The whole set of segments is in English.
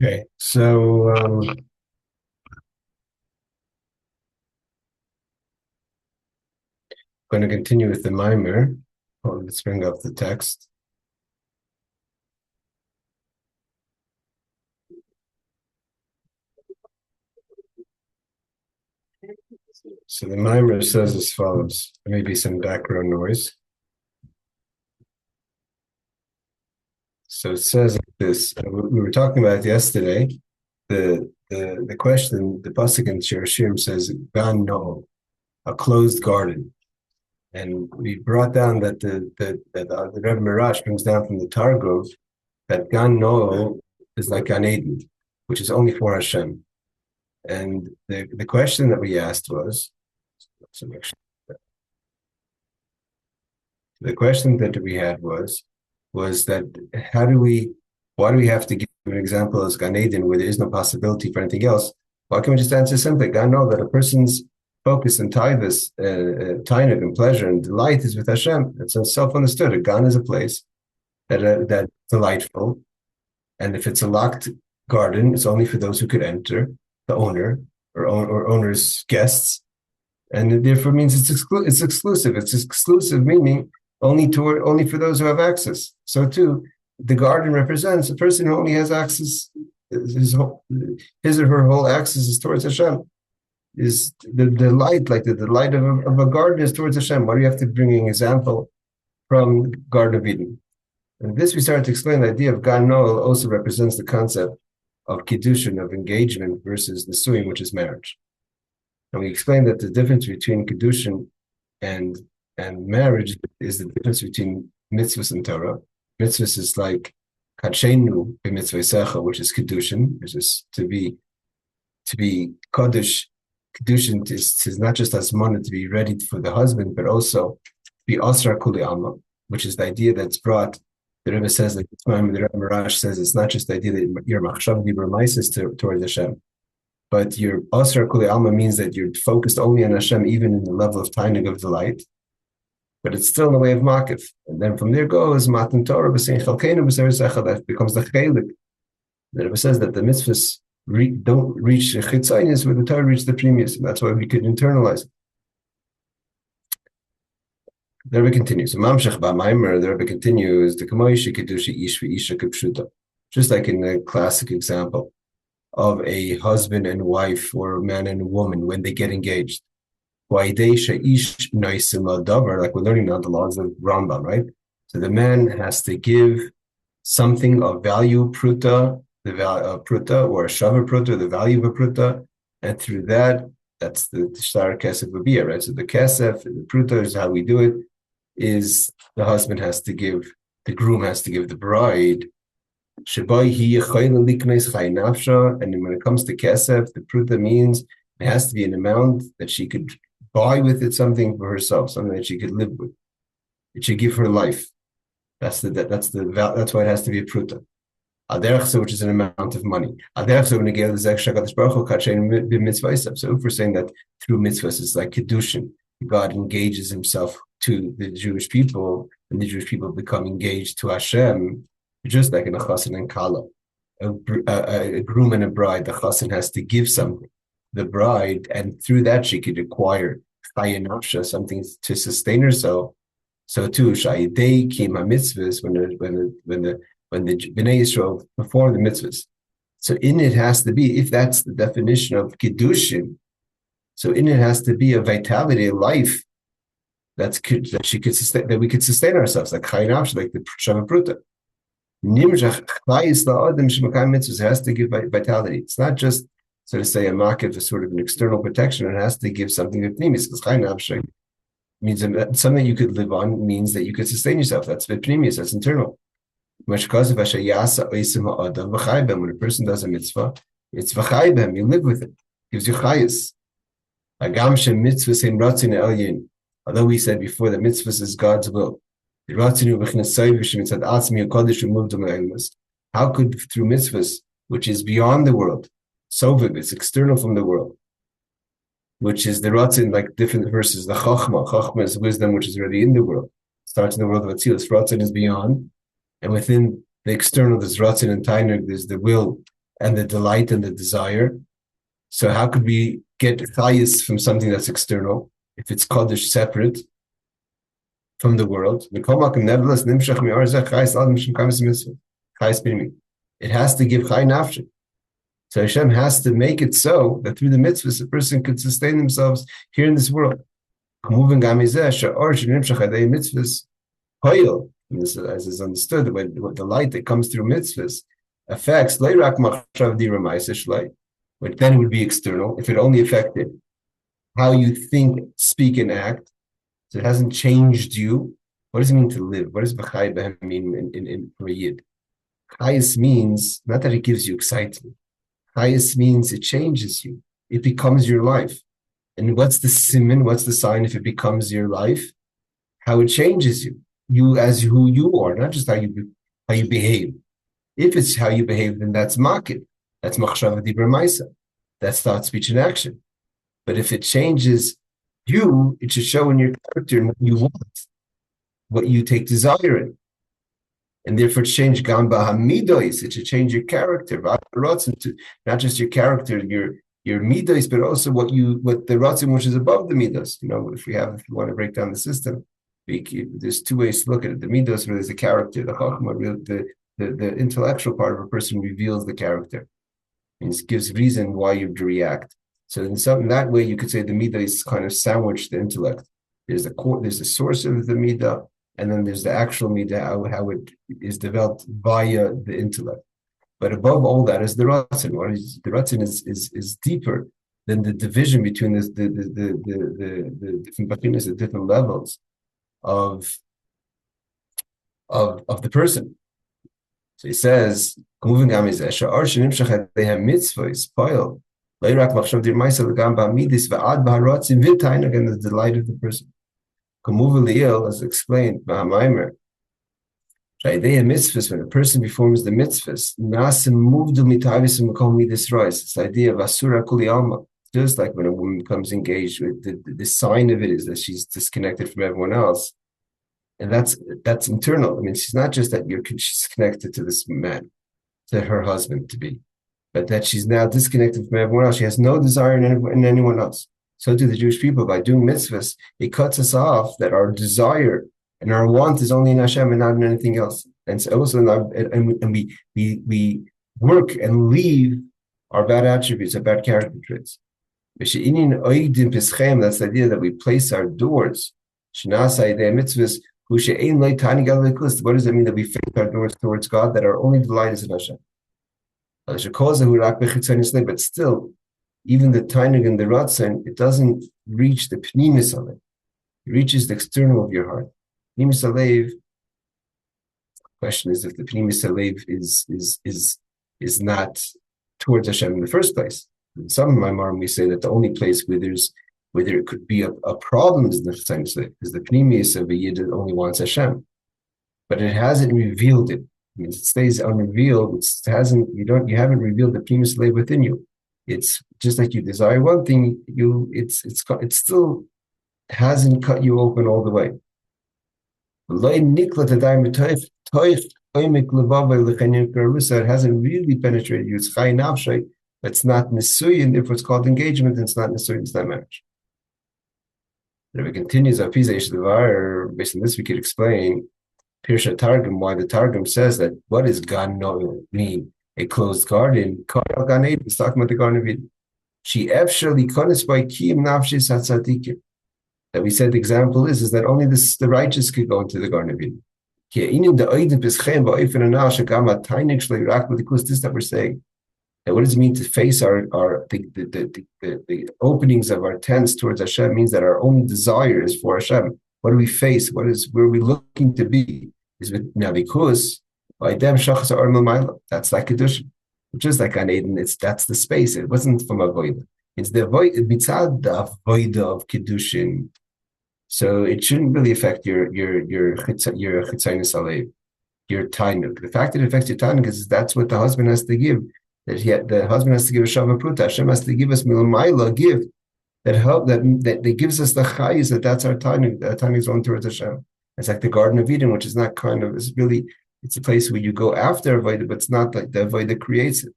Okay, so going to continue with the Maamar. Let's bring up the text. So the Maamar says as follows. There may be some background noise. So it says like this. We were talking about it yesterday. The question, the pasuk in Shirashim says Gan Na'ul, a closed garden. And we brought down that the Rebbe Mirash brings down from the Targum that Gan Na'ul is like Gan Eden, which is only for Hashem. And the question that we asked was, the question that we had was that why do we have to give an example as Gan Eden where there is no possibility for anything else? Why can't we just answer simply, Gan Na'ul, that a person's focus and taivas, tainug and pleasure and delight is with Hashem. It's self-understood. A Gan is a place that's delightful, and if it's a locked garden, it's only for those who could enter, the owner or owner's guests, and it therefore means it's exclusive. It's exclusive, meaning only for those who have access. So too, the garden represents a person who only has access. His or her whole access is towards Hashem. Is the light, like the light of a garden is towards Hashem. Why do you have to bring an example from Garden of Eden? And this we started to explain the idea of Gan Na'ul also represents the concept of kiddushin, of engagement, versus nissuin, which is marriage. And we explained that the difference between kiddushin and marriage is the difference between Mitzvos and Torah. Mitzvos is like Kadeshnu b'mitzvah, which is kiddushin, which is to be Kadeshnu. Kiddushin is not just as money to be ready for the husband, but also be asra kuli alma, which is the idea that's brought. The Rebbe says, like the Rebbe Mirash says, it's not just the idea that your machshav dibur towards Hashem, but your asra kuli alma means that you're focused only on Hashem, even in the level of tainug of delight, but it's still in the way of makif. And then from there goes Matan Torah, saying chelkeinu that becomes the chelik. The Rebbe says that the mitzvos don't reach the discourse where the Torah reached the pnimi, and that's why we could internalize it. The Rebbe continues. Maamar, the Rebbe continues, just like in the classic example of a husband and wife or a man and a woman when they get engaged. Like we're learning now the laws of Rambam, right? So the man has to give something of value, pruta, the value of pruta, or a shava pruta, the value of a pruta, and through that, that's the shtar kesef babia, right? So the kesef, the pruta is how we do it, is the husband has to give, the groom has to give the bride, and when it comes to kesef, the pruta means it has to be an amount that she could buy with it something for herself, something that she could live with. It should give her life. That's why it has to be a pruta. Which is an amount of money. So if we're saying that through mitzvos, it's like kiddushin, God engages himself to the Jewish people, and the Jewish people become engaged to Hashem, just like in a chassan and kala. A groom and a bride, the chassan has to give something. The bride, and through that she could acquire something to sustain herself. So too, shayidei kima mitzvos, when the Bnei Yisrael perform the mitzvahs. So in it has to be, if that's the definition of kiddushin, so in it has to be a vitality, a life that she could sustain, that we could sustain ourselves, like chelkeinu, like the shava pruta. It has to give vitality. It's not just, so to say, a makif, a sort of an external protection. It has to give something of pnimi, because chelkeinu means something you could live on, means that you could sustain yourself. That's pnimi, that's internal. When a person does a mitzvah, it's v'chaybem, you live with it, gives you chayas. Although we said before that mitzvahs is God's will. How could through mitzvahs, which is beyond the world, soviv, it's external from the world, which is the ratzin, like different verses, the chachma is wisdom, which is already in the world, starts in the world of Atzilus, ratzin is beyond. And within the external, there's ratzin and tainug, there's the will and the delight and the desire. So how could we get chayis from something that's external if it's kaddish separate from the world? Nevertheless, it has to give chay nafshi. So Hashem has to make it so that through the mitzvahs, a person could sustain themselves here in this world. This, as is understood, what the light that comes through mitzvahs affects, which then would be external. If it only affected how you think, speak, and act, so it hasn't changed you. What does it mean to live? What does b'chai b'hem mean in for a yid? Chayis means not that it gives you excitement. Chayis means it changes you. It becomes your life. And what's the siman? What's the sign if it becomes your life? How it changes you. You as who you are, not just how you behave. If it's how you behave, then that's makif. That's machshava dibra ma'isa. That's thought, speech, and action. But if it changes you, it should show in your character and what you want, what you take desire in. And therefore change gan b'hamidos. It should change your character. To not just your character, your midos, but also what the ratzim which is above the midos. If you want to break down the system, there's two ways to look at it. The midos really is the character. The HaOmer, the intellectual part of a person reveals the character. And it gives reason why you react. So in that way, you could say the midah is kind of sandwiched the intellect. There's the source of the midah, and then there's the actual midah, how it is developed via the intellect. But above all that is the ratzin. The ratzin is deeper than the division between the different pnimis, the different levels of the person. So he says, again, the delight of the person. As explained, Maamar, when a person performs the mitzvahs, it's the idea of asura kuli alma. Just like when a woman becomes engaged with the sign of it is that she's disconnected from everyone else. And that's internal. I mean, she's not just that she's connected to this man, to her husband to be, but that she's now disconnected from everyone else. She has no desire in anyone else. So do the Jewish people. By doing mitzvahs, it cuts us off that our desire and our want is only in Hashem and not in anything else. And so also, we work and leave our bad attributes, our bad character traits. That's the idea that we place our doors. Mitzvahs. What does it mean that we face our doors towards God, that our only delight is in Hashem? But still, even the tainig and the ratzin, it doesn't reach the pnimi. It reaches the external of your heart. Pnimi salev. Question is if the pnimi salev is not towards Hashem in the first place. In some Maamar we say that the only place where there could be a problem is the Chassidic slave, because the pnimi of a yid only wants Hashem, but it hasn't revealed it. I mean, it stays unrevealed. You haven't revealed the pnimi slave within you. It's just like you desire one thing, it still hasn't cut you open all the way. It hasn't really penetrated you. It's chay nafshay. It's not nissuin, therefore it's called engagement, and it's not nissuin, it's not marriage. The Rebbe continues, based on this we could explain Parshas Targum, why the Targum says that what does Gan Na'ul mean? A closed garden. Gan Eden, it's talking about the Garden of Eden. That we said the example is that only the righteous could go into the Garden of Eden. This is that we're saying. And what does it mean to face the openings of our tents towards Hashem? Means that our only desire is for Hashem. What do we face? Where are we looking to be? Because by them that's like kiddushin, just like Gan Eden. That's the space. It wasn't from a void. It's the void. Mitzad the void of kiddushin. So it shouldn't really affect your chitzaynis alev, your tainuk. The fact that it affects your tainuk is that's what the husband has to give. The husband has to give a shava pruta. Hashem has to give us milamayla, a gift that gives us the chayis, that's our tainuk. The tainuk is on towards Hashem. It's like the Garden of Eden, which is not it's a place where you go after avodah, but it's not like the avodah creates it.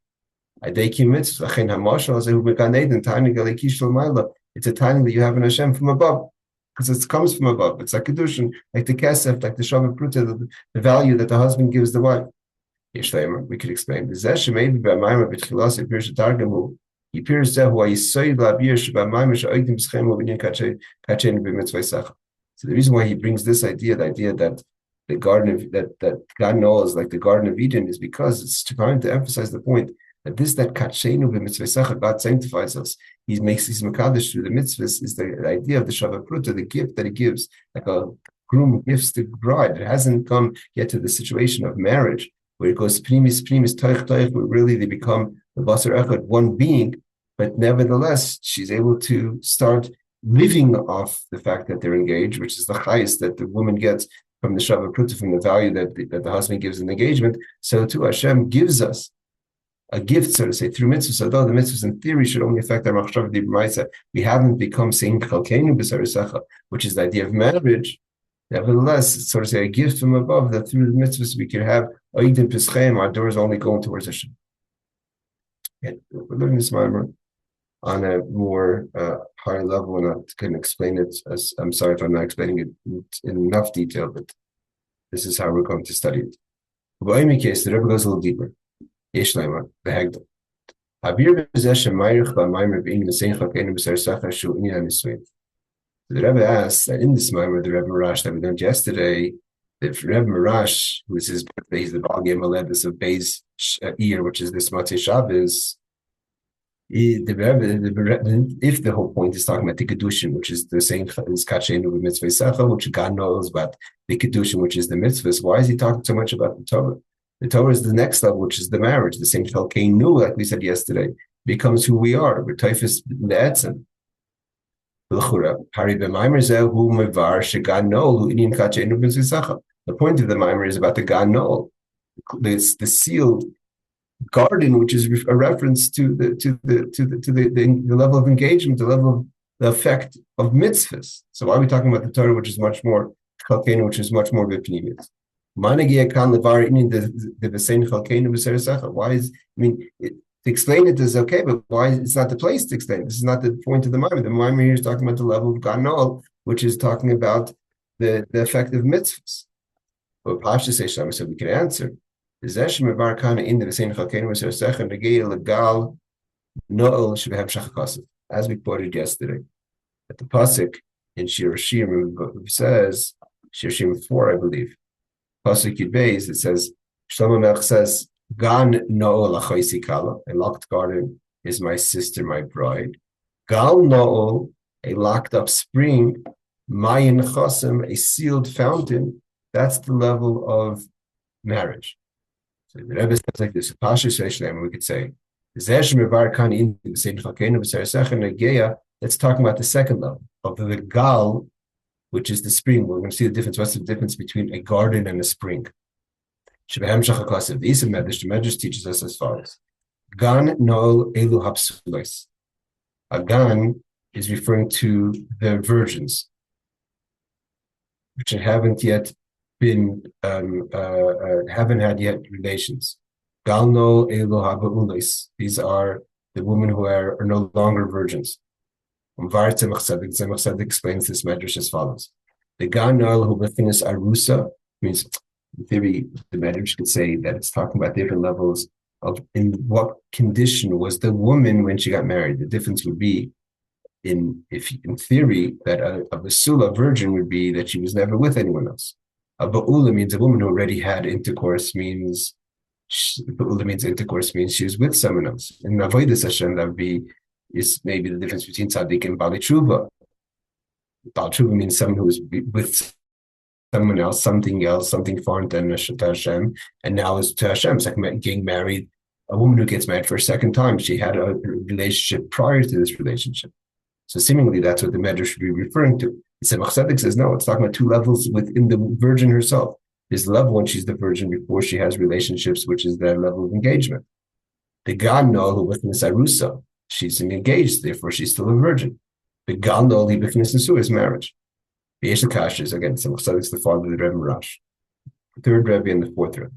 It's a timing that you have in Hashem from above, because it comes from above. It's like kiddushin, like the kesef, like the shavah pruta, the value that the husband gives the wife. We could explain. He appears there who I saw so the reason why he brings this idea, the idea that the garden of that Gan Na'ul is like the Garden of Eden, is because it's trying to emphasize the point that that chelkeinu b'mitzvos, God sanctifies us. He makes these Kadeshnu. The Mitzvos is the idea of the shavah pruta, the gift that he gives, like a groom gifts the bride. It hasn't come yet to the situation of marriage, where it goes pnimi, toich, where really they become the basar echad, one being. But nevertheless, she's able to start living off the fact that they're engaged, which is the highest that the woman gets from the shavah pruta, from the value that the husband gives in engagement. So too, Hashem gives us a gift, so to say, through mitzvahs. Although the mitzvahs in theory should only affect our machshav d'maisa, we haven't become saying chelkeinu b'sarisacha, which is the idea of marriage. Nevertheless, it's, so to say, a gift from above that through the mitzvahs we can have oidin pischem, our doors only going towards Hashem. And we're learning this Maamar on a more higher level, and I can explain it as, I'm sorry if I'm not explaining it in enough detail, but this is how we're going to study it. But in any case, the Rebbe goes a little deeper. The Rebbe asks that in this Maamar, the Rebbe Marash that we learned yesterday, that Rebbe Marash, who is his birthday, he's the Baal Gem Aledus of Beis Ear, which is this Matzei Shabbos. If the whole point is talking about the kiddushin, which is the same as Kadeshnu with Mitzvos, which Gan Na'ul is about the kiddushin, which is the Mitzvos, why is he talking so much about the Torah? The Torah is the next level, which is the marriage. The same chelkeinu, like we said yesterday, becomes who we are. We're typhus le'etzem. The point of the Maamar is about the Gan Na'ul. It's the sealed garden, which is a reference to the level of engagement, the level of the effect of mitzvahs. So why are we talking about the Torah, which is much more chelkeinu, which is much more pnimi? Why is, to explain it is okay, but why it's not the place to explain it? This is not the point of the Maamar. The Maamar here is talking about the level of Gan Na'ul, which is talking about the effect of mitzvahs. But Parshas so we can answer. As we quoted yesterday, at the Pasuk in Shirashim says, Shirashim 4, I believe, Pasuk Yud Beis, it says, Shlomo Melech says, Gan Na'ul achoisi kala, a locked garden is my sister, my bride. Gal Na'ul, a locked up spring, Mayin Chosem, a sealed fountain. That's the level of marriage. So the Rebbe says like this, Parshas, we could say, let's talk about the second level of the Gal, which is the spring. We're going to see the difference. What's the difference between a garden and a spring? The Medrash teaches us as follows. Gan Na'ul elu hapsulos. A Gan is referring to the virgins, which haven't yet been haven't had yet relations. Gal Na'ul elu haba'ulos. These are the women who are no longer virgins. Tzemach Tzedek explains this medrash as follows: the Gan Na'ul who befinis arusa means, in theory, the medrash could say that it's talking about different levels of in what condition was the woman when she got married. The difference would be in theory that a basula virgin would be that she was never with anyone else. A ba'ula means a woman who already had intercourse means she was with someone else. In avodas Hashem, that would be is maybe the difference between tzaddik and bali tshuva. Bali tshuva means someone who is with someone else, something foreign to Hashem, and now is to Hashem. It's like getting married. A woman who gets married for a second time, she had a relationship prior to this relationship. So seemingly that's what the Medrash should be referring to. Tzemach Tzedek says, no, it's talking about two levels within the virgin herself. There's the level when she's the virgin before she has relationships, which is that level of engagement. The Gan Na'ul with Nisarusa, she's engaged, therefore she's still a virgin. The Gan Na'ul with Nissuin is marriage. The Yesh Kashas, again, Tzemach Tzedek is the father of the Rebbe Marash, the third Rebbe and the fourth Rebbe.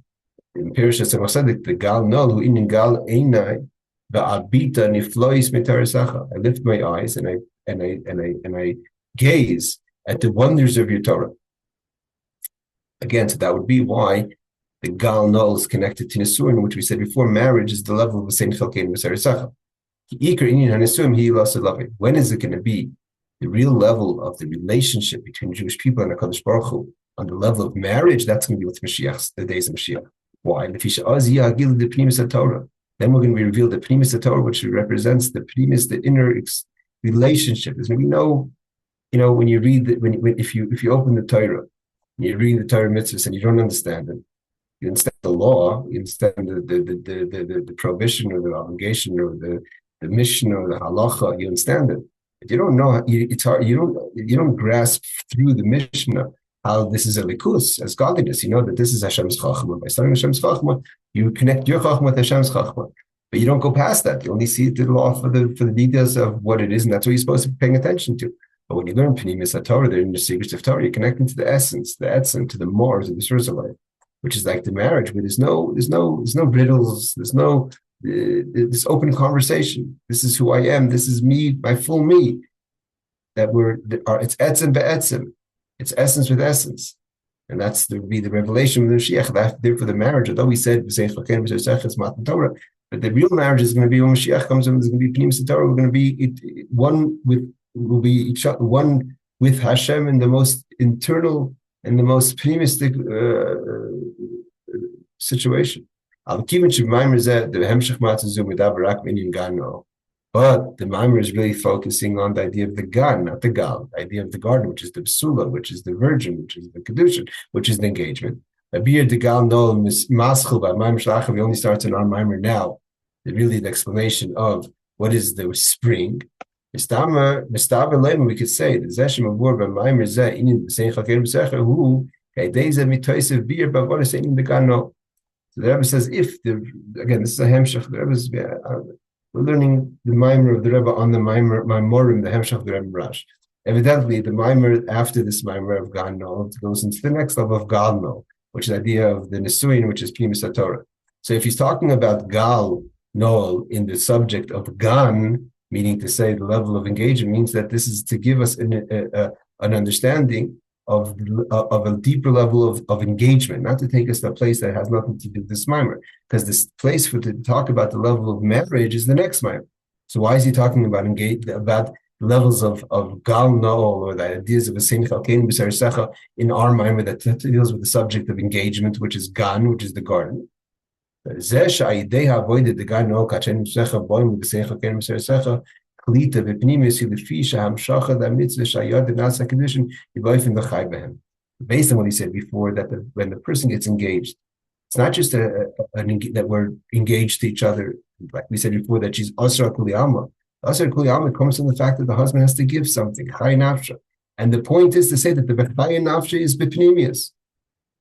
In Parshas Tzemach Tzedek, the Gal Na'ul who in Gal Einai Va'abita niflois mitarasacha. I lift my eyes and I gaze at the wonders of your Torah. Again, so that would be why the Gan Na'ul is connected to nissuin, which we said before. Marriage is the level of the same chelkeinu mitarasacha. When is it going to be the real level of the relationship between Jewish people and HaKadosh Baruch Hu on the level of marriage? That's going to be with Mashiach, the days of Mashiach. Why? Then we're going to be revealed the pnimi Torah, which represents the pnimi, the inner relationship. There's going to be no, when you read if you open the Torah, and you read the Torah mitzvahs and you don't understand it, you understand the law, you understand the prohibition or the obligation or the mission or the halacha, you understand it. But you don't know, it's hard, you don't grasp through the Mishnah how this is a likus, as godliness. You know that this is Hashem's chachma. By studying Hashem's chachma, you connect your chachma with Hashem's chachma. But you don't go past that. You only see the law for the details of what it is, and that's what you're supposed to be paying attention to. But when you learn pnimi Torah, the inner secrets of Torah, you're connecting to the essence, to the mores of the source of life, which is like the marriage, where there's no riddles, there's no this open conversation. This is who I am. This is me, my full me. It's etzem be'etzem. It's essence with essence, and that's the revelation of the Mashiach. Therefore, the marriage, although we said it's Matan Torah, but the real marriage is going to be when Mashiach comes in. There's going to be pnimi Torah. We're going to be one with Hashem in the most internal and the most pnimistic situation. But the Maamar is really focusing on the idea of the Gan, not the Gal, the idea of the garden, which is the psula, which is the virgin, which is the kiddushin, which is the engagement. We only starts in our Maamar now. Really, the explanation of what is the spring. We could say the Zeshem of Bor Maamar Zeh in the same chelkeinu b'secher who kaideza mitoysev bir b'avodah saying the Gan Na'ul. So the Rebbe says, this is a hemshach. The Rebbe's we're learning the Maamar of the Rebbe on the Maamorim, the hemshach of the Rebbe Rash. Evidently, the Maamar after this Maamar of Gan Na'ul goes into the next level of Gan Na'ul, which is the idea of the nissuin, which is pnimi Torah. So if he's talking about Gan Na'ul in the subject of Gan, meaning to say the level of engagement, means that this is to give us an understanding of a deeper level of engagement, not to take us to a place that has nothing to do with this Maamar, because this place to talk about the level of marriage is the next Maamar. So why is he talking about levels of Gan Na'ul, or the ideas of a same chelkeinu b'sarisecha in our Maamar that deals with the subject of engagement, which is Gan, which is the garden. The Gan Na'ul kachenu b'secha boim with the same chelkeinu b'sarisecha. Before based on what he said before, that when the person gets engaged, it's not just that we're engaged to each other, like we said before, that she's asra kuli alma. Asra kuli alma comes from the fact that the husband has to give something, chay nafsha. And the point is to say that the chay nafsha is pnimius.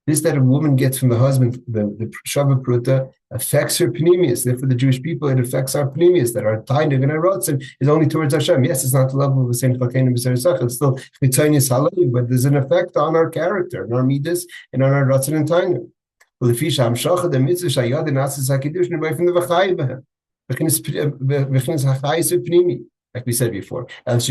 This that a woman gets from the husband, the Shava Pruta, affects her pnimius. Therefore, the Jewish people, it affects our pnimius, that our tainig and our rotzen is only towards Hashem. Yes, it's not the level of the same chelkeinu b'sarisecha. It's still mitzaynis halal, but there's an effect on our character, and our midas, and on our rotzen and tainig. Well, if Isha Hamshacha the mitzvah shayad and asas hakidushin away from the v'chai behem, v'chinas hachayis pnimi, like we said before. And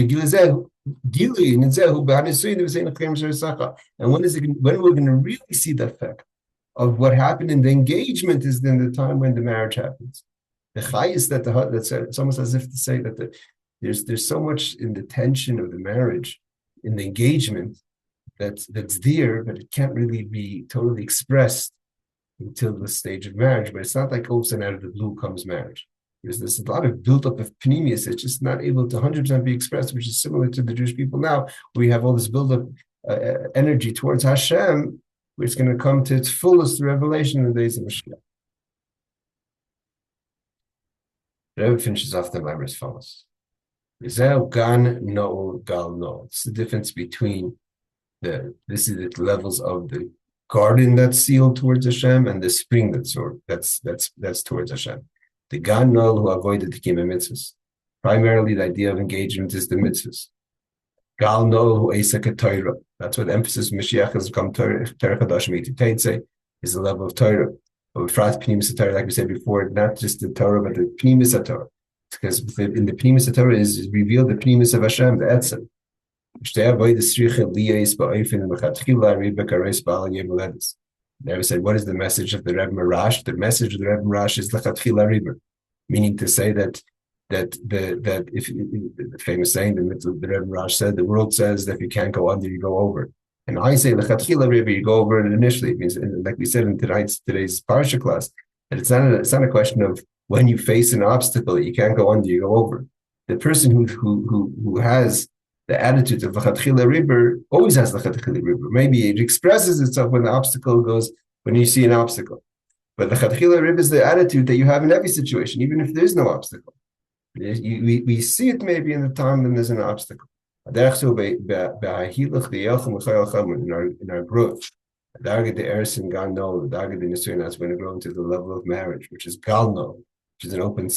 when is it? When we're going to really see the effect of what happened in the engagement is in the time when the marriage happens. The chayis that's it's almost as if to say that there's so much in the tension of the marriage, in the engagement that's there, but it can't really be totally expressed until the stage of marriage. But it's not like all of a sudden out of the blue comes marriage. There's a lot of build-up of pnimius. It's just not able to 100% be expressed, which is similar to the Jewish people now, where we have all this build-up energy towards Hashem, where it's going to come to its fullest revelation in the days of Mashiach. The Rebbe finishes off the Maamar as follows. Gan Na'ul, Gal Na'ul. It's the difference between this is the levels of the garden that's sealed towards Hashem and the spring that's towards Hashem. The Gan Na'ul who avoided the Mitzvos. Primarily, the idea of engagement is the Mitzvos. Gal Na'ul who Esak Torah. That's what the emphasis of Mashiach has come Torah Chadash Meiti Teitze is the level of Torah. But Frat pnimi Torah, like we said before, not just the Torah, but the pnimi Torah. Because in the pnimi Torah is revealed the pnimi of Hashem, the Etzem. Never said, what is the message of the Rebbe Marash? The message of the Rebbe Marash is lechatchila riber, meaning to say that if the famous saying, the Rebbe Marash said, the world says that if you can't go under, you go over. And I say lechatchila riber, you go over it initially. It means, like we said in today's Parsha class, that it's not a question of when you face an obstacle you can't go under, you go over. The person who has the attitude of lechatchila riber always has lechatchila riber. Maybe it expresses itself when the obstacle goes, when you see an obstacle. But lechatchila riber is the attitude that you have in every situation, even if there is no obstacle. We see it maybe in the time when there's an obstacle. In our growth, the Gan Na'ul, the nissuin, that's when we grow into the level of marriage, which is Gan Na'ul, which is an open,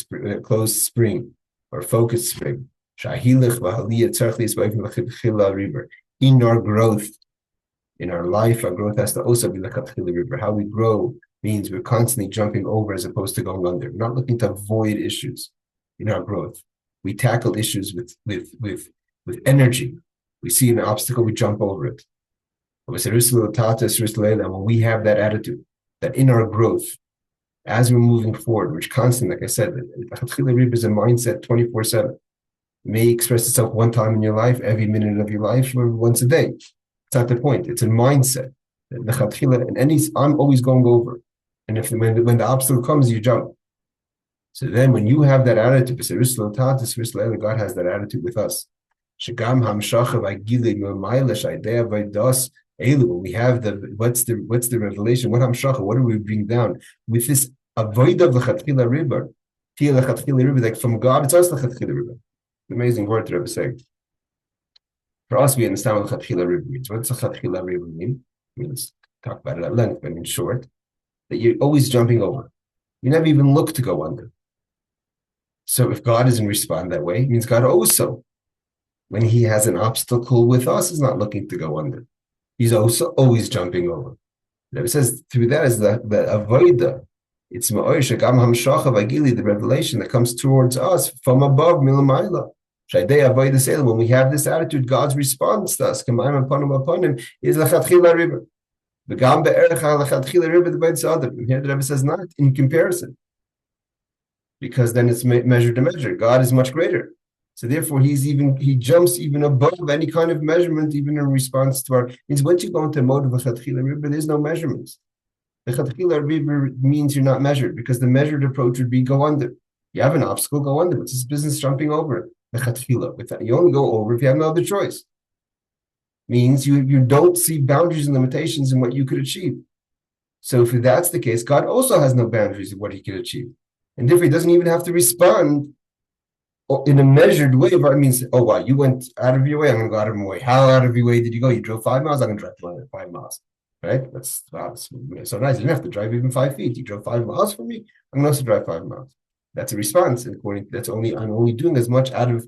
closed spring or focused spring. In our growth, in our life, our growth has to also be lechatchila riber. How we grow means we're constantly jumping over as opposed to going under. We're not looking to avoid issues in our growth. We tackle issues with energy. We see an obstacle, we jump over it. When we have that attitude, that in our growth, as we're moving forward, which constantly, like I said, lechatchila riber is a mindset 24/7. It may express itself one time in your life, every minute of your life, or once a day. It's not the point. It's a mindset. I'm always going over. And when the obstacle comes, you jump. So then when you have that attitude, God has that attitude with us. When we have what's the revelation? What hamshacha? What do we bring down? With this avoid of lechatchila riber, like from God, it's us lechatchila riber. Amazing word the Rebbe is saying. For us, we understand what lechatchila riber means. What does lechatchila riber mean? Let's talk about it at length, but in short, that you're always jumping over. You never even look to go under. So if God doesn't respond that way, it means God also, when he has an obstacle with us, is not looking to go under. He's also always jumping over. The Rebbe says through that is the avoida. It's ma'oisha gam hamshacha v'agili, the revelation that comes towards us from above, milamayla. When we have this attitude, God's response to us, upon him, is lechatchila riber. And here the Rebbe says not in comparison, because then it's measure to measure. God is much greater. So therefore, he jumps even above any kind of measurement, even in response to our. Means once you go into a mode of lechatchila riber, there's no measurements. Lechatchila riber means you're not measured, because the measured approach would be go under. You have an obstacle, go under. It's this business jumping over it. Lechatchila, with that, you only go over if you have no other choice. Means you don't see boundaries and limitations in what you could achieve. So if that's the case, God also has no boundaries of what he could achieve. And therefore, he doesn't even have to respond in a measured way. But it means, oh, wow, you went out of your way, I'm going to go out of my way. How out of your way did you go? You drove 5 miles, I'm going to drive 5 miles. Right? That's so nice. You didn't have to drive even 5 feet. You drove 5 miles for me. I'm going to also drive 5 miles. That's a response. And I'm only doing as much out of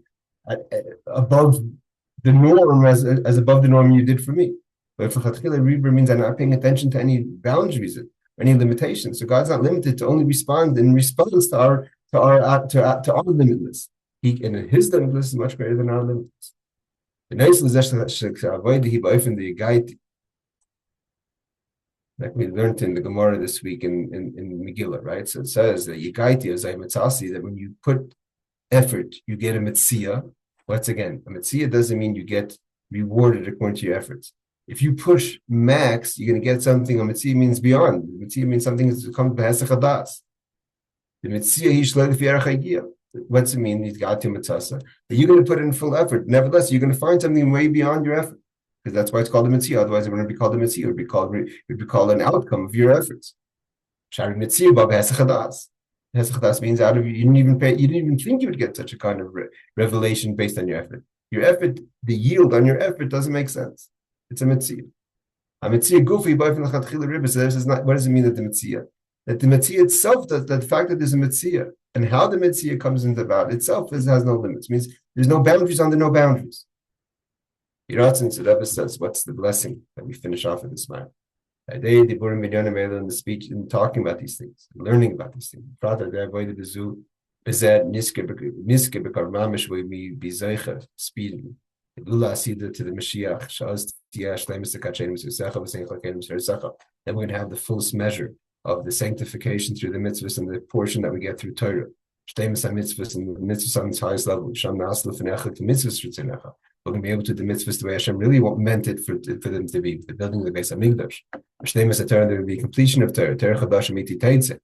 above the norm as above the norm you did for me. But if lechatchila riber means I'm not paying attention to any boundaries, any limitations. So God's not limited to only respond in response to our limitless. And his limitless is much greater than our limitless. The nice is that like we learned in the Gemara this week in Megillah, right? So it says that Yigaiti is that when you put effort, you get a mitzvah. Once again, a mitzvah doesn't mean you get rewarded according to your efforts. If you push max, you're going to get something. A mitzvah means beyond. The mitzvah means something that's come b'hesach hadas. The mitzvah yishlev yarachaygia. What's it mean? That you're going to put in full effort. Nevertheless, you're going to find something way beyond your effort. Because that's why it's called a mitzvah. Otherwise, it wouldn't be called a mitzvah. It would be called an outcome of your efforts. Shari mitzvah b'hesach hadas. Hesach hadas means out of you didn't even think you would get such a kind of revelation based on your effort. Your effort, the yield on your effort doesn't make sense. It's a mitzvah. A mitzvah gufi b'ofen lechatchila riber. So this is not. What does it mean that the mitzvah? That the mitzvah itself, that the fact that there's a mitzvah and how the mitzvah comes into about itself has no limits. It means there's no boundaries under no boundaries. Since the Rebbe says, what's the blessing that we finish off with this man? They were in the speech and talking about these things, learning about these things. Rather, they avoided the zoo. Niske bekar mamish we be zeicha speedily. Lula asida to the Mashiach. Shaz tiyash lemis chelkeinu mitzvos v'sein chelkeinu mitzvos. Then we're going to have the fullest measure of the sanctification through the mitzvahs and the portion that we get through Torah. Shleimus mitzvahs and the mitzvahs on its highest level. Sham na'aslu f'necha to mitzvahs ritzinecha. We're going to be able to do the mitzvahs the way Hashem really meant it for them to be, the building of the Beis HaMikdash. Shleimus Torah, there will be completion of Torah. Torah chadash amiti teitze.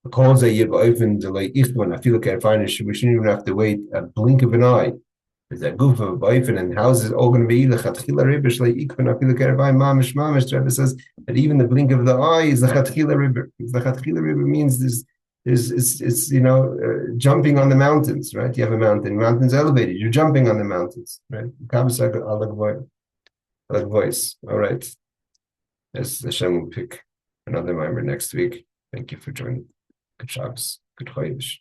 Because I open the light ichwan, I feel like I find it. We shouldn't even have to wait a blink of an eye. There's that goof of a boyfriend, and how is it all going to be? The chelkeinu Rebbe shlei ikvan. I feel like I mamish. The Rebbe says that even the blink of the eye is the chelkeinu Rebbe. The chelkeinu Rebbe means it's jumping on the mountains, right? You have a mountain's elevated. You're jumping on the mountains, right? Like voice. All right. As Hashem will pick another Maamar next week. Thank you for joining. Good Shabbos. Good HaOmer.